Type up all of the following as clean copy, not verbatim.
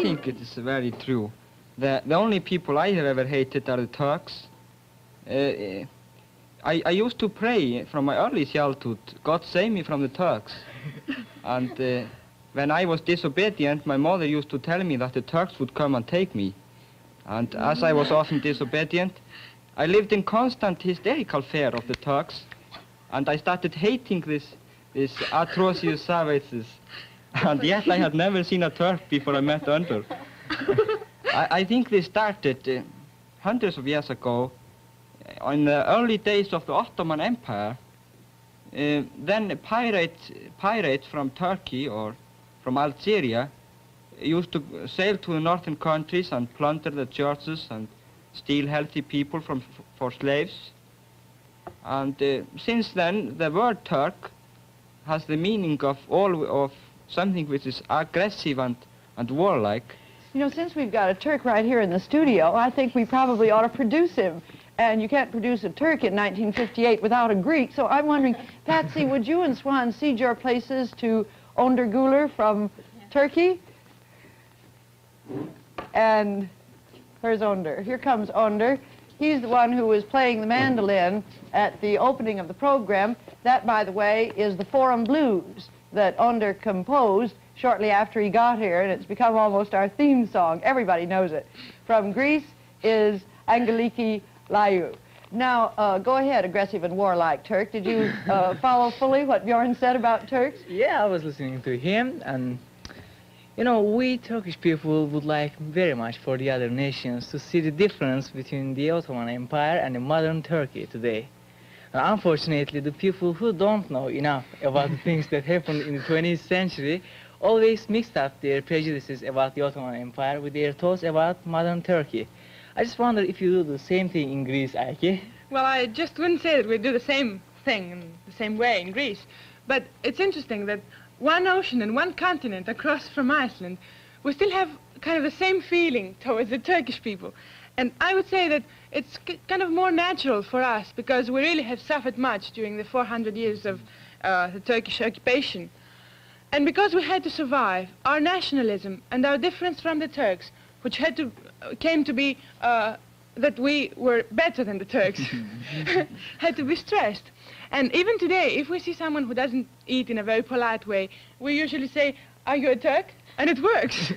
think it is very true. The only people I have ever hated are the Turks. I used to pray from my early childhood, God save me from the Turks. And when I was disobedient, my mother used to tell me that the Turks would come and take me. And as I was often disobedient, I lived in constant hysterical fear of the Turks. And I started hating these atrocious savages. And yet I had never seen a Turk before I met Önder. I think they started hundreds of years ago, in the early days of the Ottoman Empire. Then pirates from Turkey or from Algeria used to sail to the northern countries and plunder the churches and steal healthy people for slaves. And since then, the word Turk has the meaning of something which is aggressive and warlike. You know, since we've got a Turk right here in the studio, I think we probably ought to produce him. And you can't produce a Turk in 1958 without a Greek. So I'm wondering, Patsy, would you and Swan cede your places to Önder Güler from Turkey? And where's Önder? Here comes Önder. He's the one who was playing the mandolin at the opening of the program. That, by the way, is the Forum Blues that Önder composed shortly after he got here, and it's become almost our theme song. Everybody knows it. From Greece is Angeliki Laiou. Now, go ahead, aggressive and warlike Turk. Did you follow fully what Bjorn said about Turks? Yeah, I was listening to him, and you know, we Turkish people would like very much for the other nations to see the difference between the Ottoman Empire and the modern Turkey today. Unfortunately, the people who don't know enough about the things that happened in the 20th century always mixed up their prejudices about the Ottoman Empire with their thoughts about modern Turkey. I just wonder if you do the same thing in Greece, Aike. Well, I just wouldn't say that we do the same thing in the same way in Greece. But it's interesting that one ocean and one continent across from Iceland, we still have kind of the same feeling towards the Turkish people. And I would say that it's kind of more natural for us because we really have suffered much during the 400 years of the Turkish occupation. And because we had to survive, our nationalism and our difference from the Turks, which came to be that we were better than the Turks, had to be stressed. And even today, if we see someone who doesn't eat in a very polite way, we usually say, "Are you a Turk?" And it works.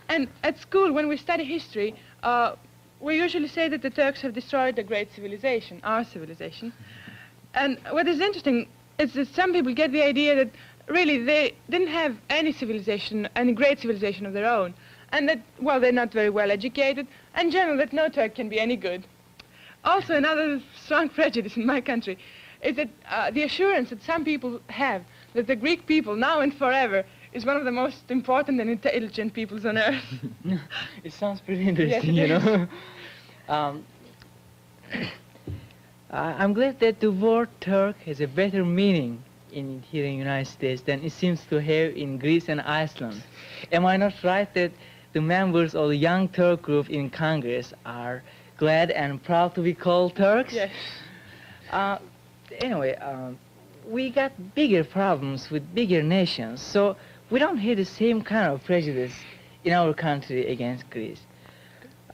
And at school, when we study history, we usually say that the Turks have destroyed a great civilization, our civilization. And what is interesting is that some people get the idea that really they didn't have any civilization, any great civilization of their own. And that, well, they're not very well educated, and in general, that no Turk can be any good. Also, another strong prejudice in my country is that the assurance that some people have that the Greek people, now and forever, is one of the most important and intelligent peoples on earth. It sounds pretty interesting, yes, you know. I'm glad that the word Turk has a better meaning here in the United States than it seems to have in Greece and Iceland. Am I not right that the members of the Young Turk group in Congress are glad and proud to be called Turks? Yes. Anyway, we got bigger problems with bigger nations, so we don't have the same kind of prejudice in our country against Greece.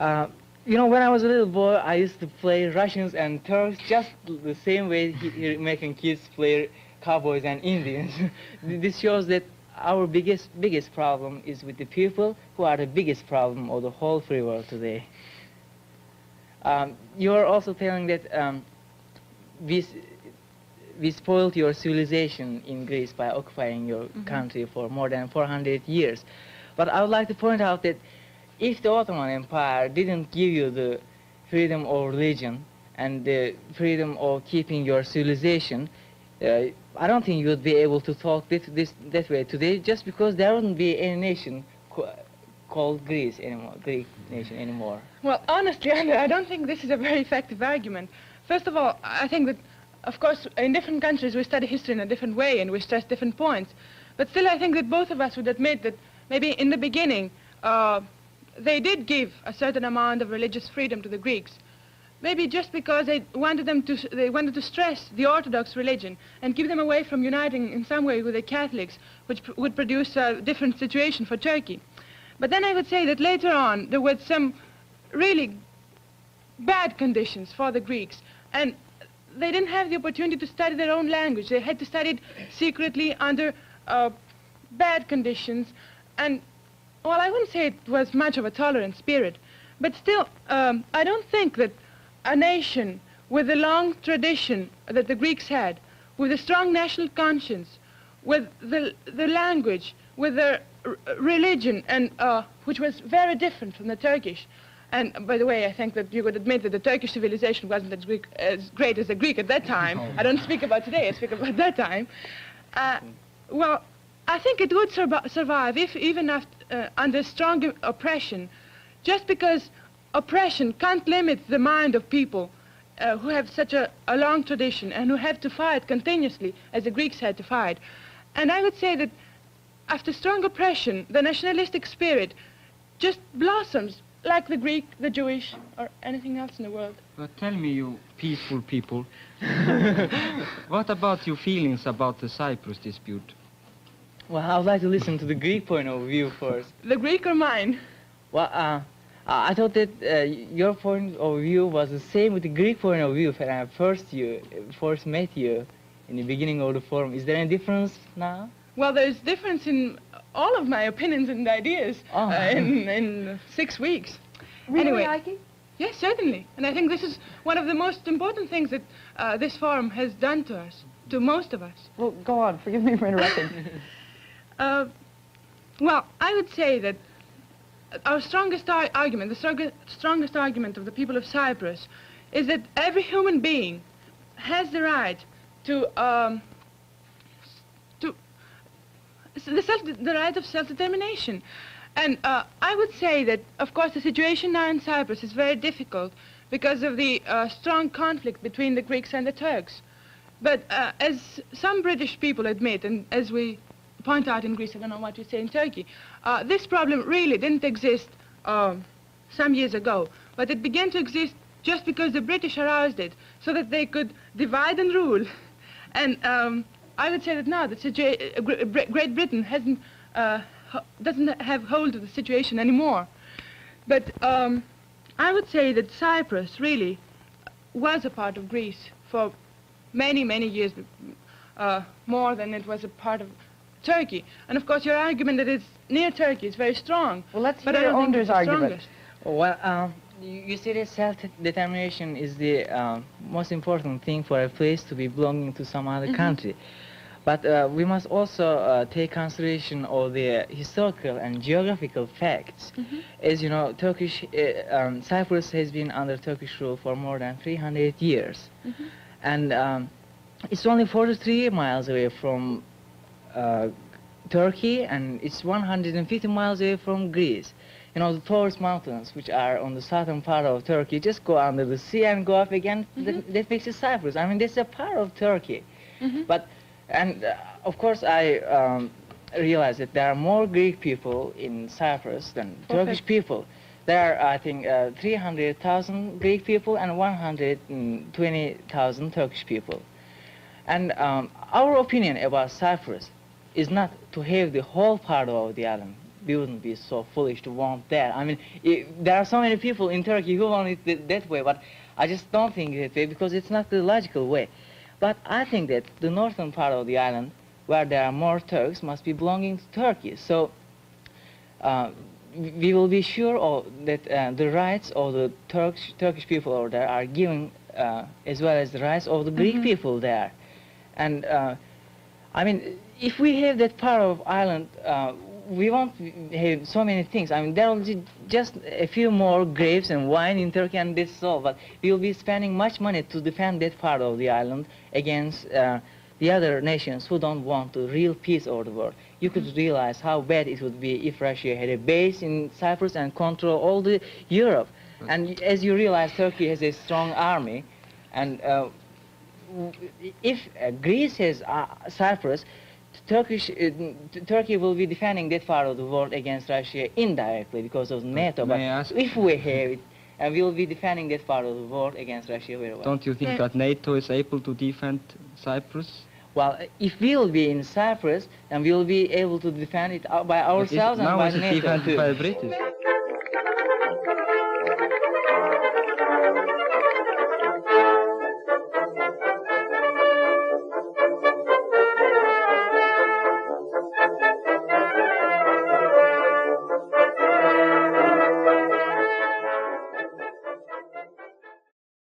You know, when I was a little boy, I used to play Russians and Turks just the same way American kids play cowboys and Indians. This shows that our biggest problem is with the people who are the biggest problem of the whole free world today. You are also telling that we spoiled your civilization in Greece by occupying your country for more than 400 years. But I would like to point out that if the Ottoman Empire didn't give you the freedom of religion and the freedom of keeping your civilization, I don't think you would be able to talk that way today, just because there wouldn't be any nation called Greece anymore, Greek nation anymore. Well, honestly, I don't think this is a very effective argument. First of all, I think that, of course, in different countries we study history in a different way and we stress different points. But still, I think that both of us would admit that maybe in the beginning they did give a certain amount of religious freedom to the Greeks. Maybe just because they wanted to stress the Orthodox religion and keep them away from uniting in some way with the Catholics, which would produce a different situation for Turkey. But then I would say that later on there were some really bad conditions for the Greeks, and they didn't have the opportunity to study their own language. They had to study it secretly under bad conditions, and well, I wouldn't say it was much of a tolerant spirit, but still, I don't think that a nation with the long tradition that the Greeks had, with a strong national conscience, with the language, with their religion, and which was very different from the Turkish. And by the way, I think that you would admit that the Turkish civilization wasn't as great as the Greek at that time. I don't speak about today, I speak about that time. Well, I think it would survive if even after, under strong oppression, just because oppression can't limit the mind of people who have such a long tradition and who have to fight continuously as the Greeks had to fight. And I would say that after strong oppression, the nationalistic spirit just blossoms like the Greek, the Jewish, or anything else in the world. But tell me, you peaceful people, what about your feelings about the Cyprus dispute? Well, I would like to listen to the Greek point of view first. The Greek or mine? Well, I thought that your point of view was the same with the Greek point of view when I first met you in the beginning of the forum. Is there any difference now? Well, there's difference in all of my opinions and ideas in 6 weeks. Really, Anyway, Ike? yes, certainly. And I think this is one of the most important things that this forum has done to us, to most of us. Well, go on. Forgive me for interrupting. Well, I would say that our strongest argument, the strongest argument of the people of Cyprus, is that every human being has the right to the right of self-determination. And I would say that, of course, the situation now in Cyprus is very difficult because of the strong conflict between the Greeks and the Turks. But as some British people admit, and as we point out in Greece, I don't know what you say in Turkey, this problem really didn't exist some years ago, but it began to exist just because the British aroused it, so that they could divide and rule. And I would say that now that Great Britain doesn't have hold of the situation anymore. But I would say that Cyprus really was a part of Greece for many, many years, more than it was a part of Turkey. And of course your argument that it's near Turkey is very strong. Well, let's but hear I don't think it's Önder's the argument. strongest. Well, you see that self-determination is the most important thing for a place to be belonging to some other country. But we must also take consideration of the historical and geographical facts. As you know, Cyprus has been under Turkish rule for more than 300 years. And it's only 43 miles away from Turkey, and it's 150 miles away from Greece. You know, the Taurus Mountains, which are on the southern part of Turkey, just go under the sea and go up again. That makes it Cyprus. I mean, that's a part of Turkey. But, and of course, I realize that there are more Greek people in Cyprus than Turkish people. There are, I think, 300,000 Greek people and 120,000 Turkish people. And our opinion about Cyprus is not to have the whole part of the island. We wouldn't be so foolish to want that. I mean, there are so many people in Turkey who want it that way, but I just don't think that way because it's not the logical way. But I think that the northern part of the island, where there are more Turks, must be belonging to Turkey. So we will be sure that the rights of the Turkish people over there are given as well as the rights of the Greek people there. And I mean, if we have that part of island, we won't have so many things. I mean, there will be just a few more grapes and wine in Turkey and that's all, but we will be spending much money to defend that part of the island against the other nations who don't want the real peace over the world. You could realize how bad it would be if Russia had a base in Cyprus and control all the Europe. And as you realize, Turkey has a strong army, and if Greece has Cyprus, Turkey will be defending that part of the world against Russia indirectly because of NATO. But if we have it, and we will be defending that part of the world against Russia very well. Don't you think that NATO is able to defend Cyprus? Well, if we'll be in Cyprus, then we'll be able to defend it by ourselves and Now by it's NATO defended too. by the British.